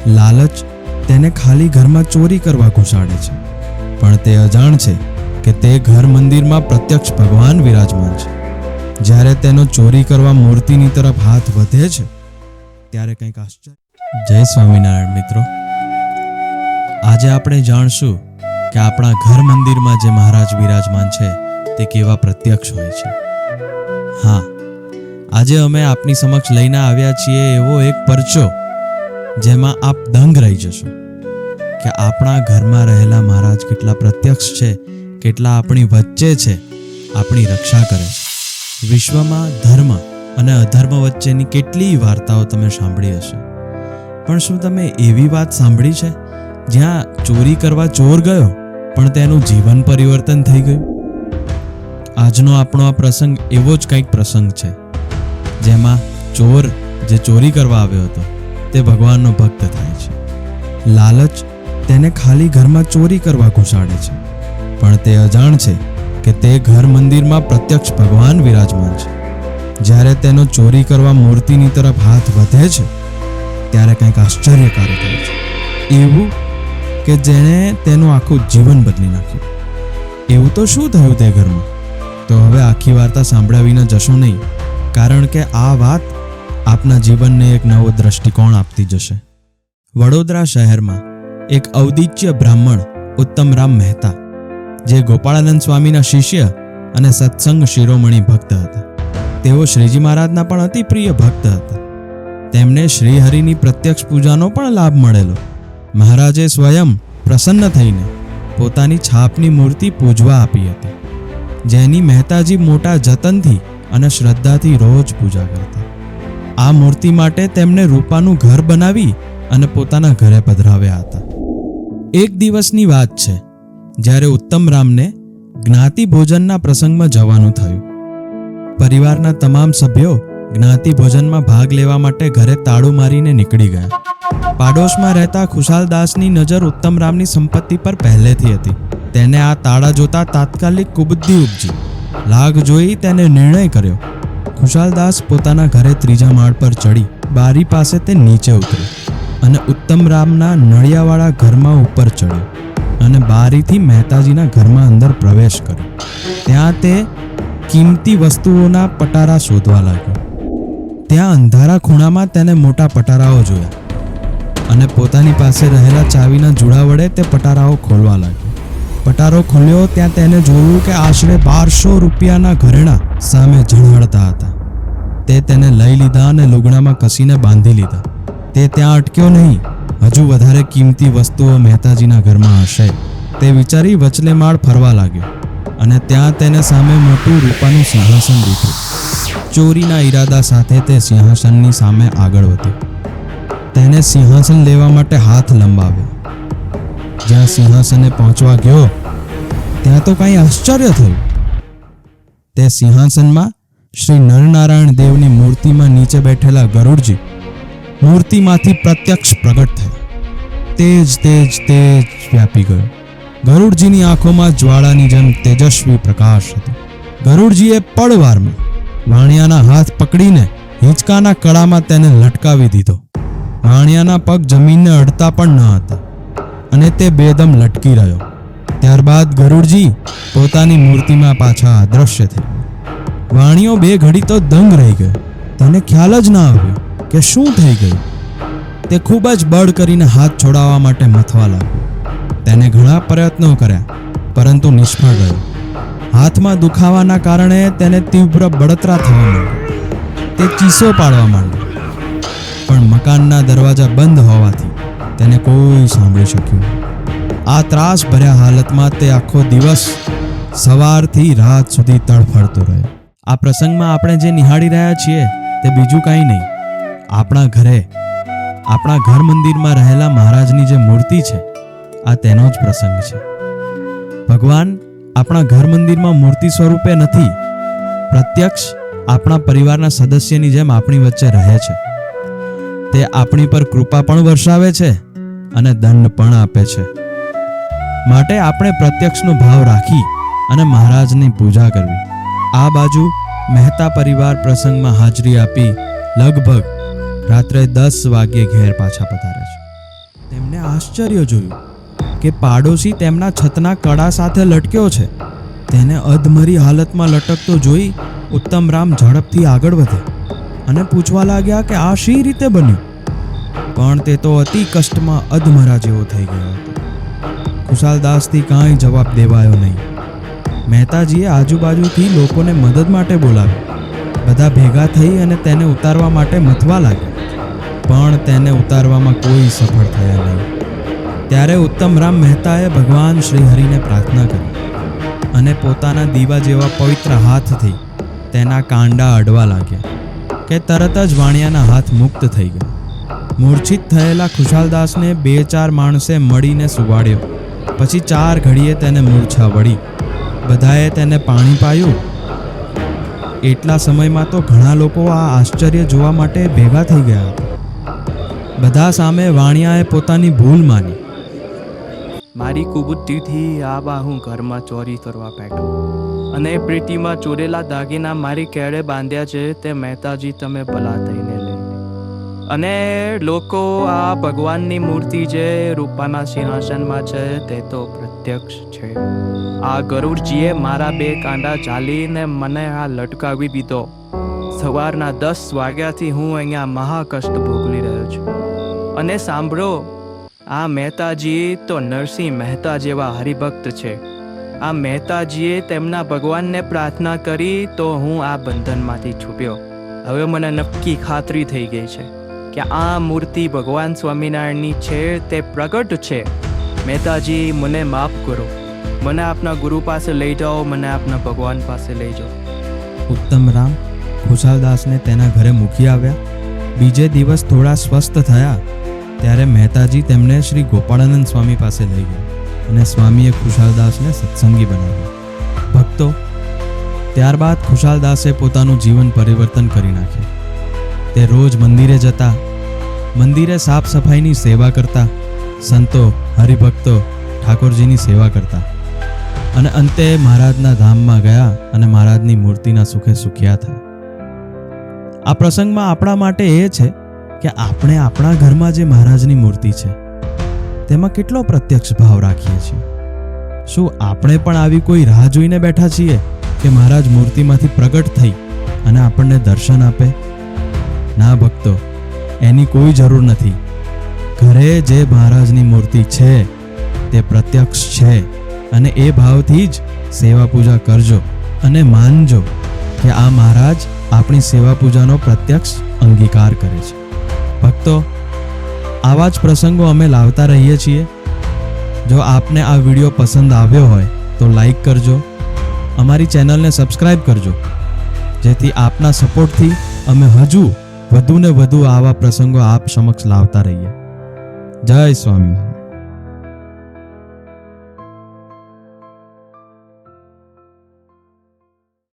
લાલચ તેને ખાલી ઘરમાં ચોરી કરવા ઘુસાડે છે, પણ તે અજાણ છે કે તે ઘર મંદિરમાં પ્રત્યક્ષ ભગવાન વિરાજમાન છે. જ્યારે તેનો ચોરી કરવા મૂર્તિની તરફ હાથ વધે છે ત્યારે કંઈક આશ્ચર્ય. જય સ્વામિનારાયણ મિત્રો, આજે આપણે જાણશું કે આપણા ઘર મંદિરમાં જે મહારાજ વિરાજમાન છે તે કેવા પ્રત્યક્ષ હોય છે. હા, આજે અમે આપની સમક્ષ લઈને આવ્યા છીએ એવો એક પરચો જેમાં આપ દંગ રહી જશો કે આપણા ઘરમાં રહેલા મહારાજ કેટલા પ્રત્યક્ષ છે, કેટલા આપણી વચ્ચે છે, આપણી રક્ષા કરે છે. વિશ્વમાં ધર્મ અને અધર્મ વચ્ચેની કેટલી વાર્તાઓ તમે સાંભળી હશે, પણ શું તમે એવી વાત સાંભળી છે જ્યાં ચોરી કરવા ચોર ગયો પણ તેનું જીવન પરિવર્તન થઈ ગયું? આજનો આપણો આ પ્રસંગ એવો જ કંઈક પ્રસંગ છે જેમાં ચોર જે ચોરી કરવા આવ્યો હતો તે ભગવાનનો ભક્ત થાય છે. લાલચ તેને ખાલી ઘરમાં ચોરી કરવા ઘુસાડે છે, પણ તે અજાણ છે કે તે ઘર મંદિરમાં પ્રત્યક્ષ ભગવાન વિરાજમાન છે. જ્યારે તેનો ચોરી કરવા મૂર્તિની તરફ હાથ વધે છે ત્યારે કંઈક આશ્ચર્યકારી થાય છે, એવું કે જેણે તેનું આખું જીવન બદલી નાખ્યું. એવું તો શું થયું તે ઘરમાં? તો હવે આખી વાર્તા સાંભળ્યા વિના જશો નહીં, કારણ કે આ વાત આપના જીવનને એક નવો દ્રષ્ટિકોણ આપતી જશે. વડોદરા શહેરમાં એક અવદિચ્ય બ્રાહ્મણ ઉત્તમરામ મહેતા, જે ગોપાળાનંદ સ્વામીના શિષ્ય અને સત્સંગ શિરોમણી ભક્ત હતા. તેઓ શ્રીજી મહારાજના પણ અતિ પ્રિય ભક્ત હતા. તેમને શ્રીહરિની પ્રત્યક્ષ પૂજાનો પણ લાભ મળેલો. મહારાજે સ્વયં પ્રસન્ન થઈને પોતાની છાપની મૂર્તિ પૂજવા આપી હતી, જેની મહેતાજી મોટા જતનથી અને શ્રદ્ધાથી રોજ પૂજા કરતા. આ મૂર્તિ માટે તેમણે રૂપાનું ઘર બનાવી અને પોતાના ઘરે પધરાવ્યા હતા. એક દિવસની વાત છે જ્યારે ઉત્તમરામને જ્ઞાતિ ભોજનના પ્રસંગમાં જવાનું થયું. પરિવારના તમામ સભ્યો જ્ઞાતિ ભોજનમાં ભાગ લેવા માટે ઘરે તાળું મારીને નીકળી ગયા. પાડોશમાં રહેતા ખુશાલદાસની નજર ઉત્તમરામની સંપત્તિ પર પહેલેથી હતી. તેને આ તાળા જોતા તાત્કાલિક કુબુદ્ધિ ઉપજી. લાગ જોઈ તેને નિર્ણય કર્યો. ખુશાલદાસ પોતાના ઘરે ત્રીજા માળ પર ચડી બારી પાસે તે નીચે ઉતર્યો અને ઉત્તમરામના નળિયાવાળા ઘરમાં ઉપર ચડ્યો અને બારીથી મહેતાજીના ઘરમાં અંદર પ્રવેશ કર્યો. ત્યાં તે કિંમતી વસ્તુઓના પટારા શોધવા લાગ્યો. ત્યાં અંધારા ખૂણામાં તેને મોટા પટારાઓ જોયા અને પોતાની પાસે રહેલા ચાવીના જુડા વડે તે પટારાઓ ખોલવા લાગ્યો. પટારો ખોલ્યો ત્યાં તેને જોયું કે આશરે 1200 રૂપિયાના ઘરેણા સામે ઝળહળતા હતા. તે તેને લઈ લીધા અને લુગડામાં કસીને બાંધી લીધા. તે ત્યાં અટક્યો નહીં, હજુ વધારે કિંમતી વસ્તુઓ મહેતાજીના ઘરમાં હશે તે વિચારી વચલે માળ ફરવા લાગ્યો અને ત્યાં તેને સામે મોટું રૂપાનું સિંહાસન દીઠું. ચોરીના ઈરાદા સાથે તે સિંહાસનની સામે આગળ વધ્યો. તેને સિંહાસન લેવા માટે હાથ લંબાવ્યો. જ્યાં સિંહાસને પહોંચવા ગયો ત્યાં તો કંઈ આશ્ચર્ય થયું. તે સિંહાસનમાં શ્રી નરનારાયણ દેવની મૂર્તિમાં નીચે બેઠેલા ગરુડજી મૂર્તિમાંથી પ્રત્યક્ષ પ્રગટ થયા. તેજ તેજ તેજ વ્યાપી ગયો. ગરુડજીની આંખોમાં જ્વાળાની જેમ તેજસ્વી પ્રકાશ હતો. ગરુડજીએ પળવારમાં વાણિયાના હાથ પકડીને હિંચકાના કડામાં તેને લટકાવી દીધો. વાણિયાના પગ જમીનને અડતા પણ ન હતા અને તે બેદમ લટકી રહ્યો. ત્યારબાદ ગરુડજી પોતાની મૂર્તિમાં પાછા અદૃશ્ય થઈ ગયા. વાણિયો બે ઘડી તો દંગ રહી ગયો. તેને ખ્યાલ જ ના આવ્યો કે શું થઈ ગયું. તે ખૂબ જ બળ કરીને હાથ છોડાવવા માટે મથવા લાગ્યો. તેને ઘણા પ્રયત્નો કર્યા પરંતુ નિષ્ફળ રહ્યો. હાથમાં દુખાવાના કારણે તેને તીવ્ર બળતરા થવા માંડી. તે ચીસો પાડવા માંડી, પણ મકાનના દરવાજા બંધ હોવાથી તેને કોઈ સાંભળી શક્યું. આ ત્રાસ ભર્યા હાલતમાં તે આખો દિવસ સવારથી રાત સુધી તડફડતો રહ્યો. આ પ્રસંગમાં આપણે જે નિહાળી રહ્યા છીએ તે બીજું કાંઈ નહીં, આપણા ઘરે આપણા ઘર મંદિરમાં રહેલા મહારાજની જે મૂર્તિ છે આ તેનો જ પ્રસંગ છે. ભગવાન આપણા ઘર મંદિરમાં મૂર્તિ સ્વરૂપે નથી, પ્રત્યક્ષ આપણા પરિવારના સદસ્યની જેમ આપણી વચ્ચે રહે છે. તે આપણી પર કૃપા પણ વરસાવે છે અને દંડ પણ આપે છે. માટે આપણે પ્રત્યક્ષનો ભાવ રાખી અને મહારાજની પૂજા કરવી. આ બાજુ મહેતા પરિવાર પ્રસંગમાં હાજરી આપી લગભગ રાત્રે 10 વાગ્યે ઘેર પાછા પધારે છે. તેમને આશ્ચર્ય જોયું કે પાડોશી તેમના છતના કડા સાથે લટક્યો છે. તેને અધમરી હાલતમાં લટકતો જોઈ ઉત્તમરામ ઝડપથી આગળ વધ્યા અને પૂછવા લાગ્યા કે આ શી રીતે બન્યું. પણ તે તો અતિ કષ્ટમાં અધમરા જેવો થઈ ગયો હતો. ખુશાલદાસથી કાંઈ જવાબ દેવાયો નહીં. મહેતાજીએ આજુબાજુથી લોકોને મદદ માટે બોલાવ્યા. બધા ભેગા થઈ અને તેને ઉતારવા માટે મથવા લાગ્યા, પણ તેને ઉતારવામાં કોઈ સફળ થયા નહીં. ત્યારે ઉત્તમરામ મહેતાએ ભગવાન શ્રી હરિને પ્રાર્થના કરી અને પોતાના દીવા જેવા પવિત્ર હાથથી તેના કાંડા અડવા લાગ્યા કે તરત જ વાણિયાના હાથ મુક્ત થઈ ગયા. મૂર્છિત થયેલા ખુશાલદાસને 2-4 માણસે મળીને સુવાડ્યો. પછી 4 ઘડીએ તેને મૂર્છા વળી. બધાએ તેને પાણી પાયું. એટલા સમયમાં તો ઘણા લોકો આ આશ્ચર્ય જોવા માટે ભેગા થઈ ગયા હતા. બધા સામે વાણિયાએ પોતાની ભૂલ માની. મારી કુબુદ્ધિથી આ બા હું ઘરમાં ચોરી કરવા બેઠો અને પ્રીતિમાં ચોરેલા દાગીના મારી કેળે બાંધ્યા છે તે મહેતાજી તમે ભલા થઈને લઈ અને લોકો આ ભગવાનની મૂર્તિ જે રૂપાના સિંહાસનમાં છે તે તો પ્રત્યક્ષ છે. આ ગરુડજીએ મારા 2 કાંડા ચાલીને મને આ લટકાવી દીધો. સવારના 10 વાગ્યાથી હું અહીંયા મહાકષ્ટ ભોગવી રહ્યો છું. અને સાંભળો, આ મહેતાજી તો નરસિંહ મહેતા જેવા હરિભક્ત છે. આ મહેતાજીએ તેમના ભગવાનને પ્રાર્થના કરી તો હું આ બંધનમાંથી છૂટ્યો. હવે મને નક્કી ખાતરી થઈ ગઈ છે કે આ મૂર્તિ ભગવાન સ્વામિનારાયણની છે, તે પ્રગટ છે. મહેતાજી, મને માફ કરો. મને આપના ગુરુ પાસે લઈ જાઓ, મને આપના ભગવાન પાસે લઈ જાઓ. ઉત્તમરામ ખુશાલદાસને તેના ઘરે મૂકી આવ્યા. બીજે દિવસ થોડા સ્વસ્થ થયા ત્યારે મહેતાજી તેમને શ્રી ગોપાળાનંદ સ્વામી પાસે લઈ ગયા અને સ્વામીએ ખુશાલદાસને સત્સંગી બનાવ્યો. ભક્તો, ત્યારબાદ ખુશાલદાસે પોતાનું જીવન પરિવર્તન કરી નાખ્યું. તે રોજ મંદિરે જતા, મંદિરે સાફ સફાઈની સેવા કરતા, સંતો, હરિભક્તો, ઠાકોરજીની સેવા કરતા અને અંતે મહારાજના ધામમાં ગયા અને મહારાજની મૂર્તિના સુખે સુખ્યા થયા. આ પ્રસંગમાં આપણા માટે એ છે કે આપણે આપણા ઘરમાં જે મહારાજની મૂર્તિ છે તેમાં કેટલો પ્રત્યક્ષ ભાવ રાખીએ છીએ. શું આપણે પણ આવી કોઈ રાહ જોઈને બેઠા છીએ કે મહારાજ મૂર્તિમાંથી પ્રગટ થઈ અને આપણને દર્શન આપે? ના ભક્તો, એની કોઈ જરૂર નથી. ઘરે જે મહારાજની મૂર્તિ છે તે પ્રત્યક્ષ છે અને એ ભાવથી જ સેવા પૂજા કરજો અને માનજો કે આ મહારાજ આપણી સેવા પૂજાનો પ્રત્યક્ષ અંગીકાર કરે છે. ભક્તો, આવા જ પ્રસંગો અમે લાવતા રહીએ છીએ. જો આપને આ વિડીયો પસંદ આવ્યો હોય તો લાઈક કરજો, અમારી ચેનલને સબસ્ક્રાઈબ કરજો, જેથી આપના સપોર્ટથી અમે હજુ વધુ ને વધુ આવા પ્રસંગો આપ સમક્ષ લાવતા રહીએ. જય સ્વામિનારાયણ.